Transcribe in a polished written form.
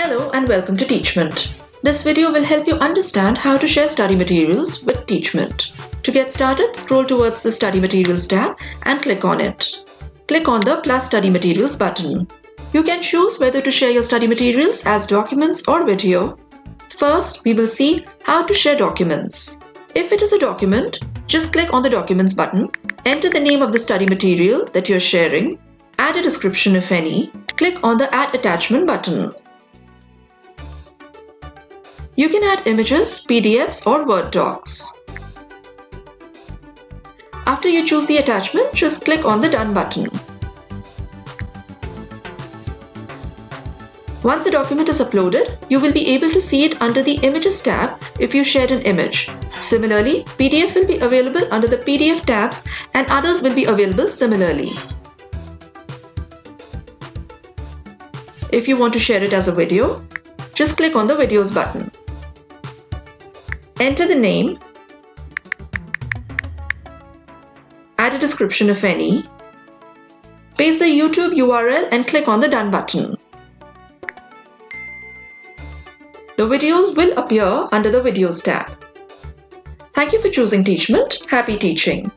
Hello and welcome to Teachmint. This video will help you understand how to share study materials with Teachmint. To get started, scroll towards the Study Materials tab and click on it. Click on the Plus Study Materials button. You can choose whether to share your study materials as documents or video. First, we will see how to share documents. If it is a document, just click on the Documents button, enter the name of the study material that you're sharing, add a description if any, click on the Add Attachment button. You can add images, PDFs or Word docs. After you choose the attachment, just click on the Done button. Once the document is uploaded, you will be able to see it under the Images tab if you shared an image. Similarly, PDF will be available under the PDF tabs and others will be available similarly. If you want to share it as a video, just click on the Videos button. Enter the name, add a description if any, paste the YouTube URL and click on the Done button. The videos will appear under the Videos tab. Thank you for choosing Teachmint. Happy teaching!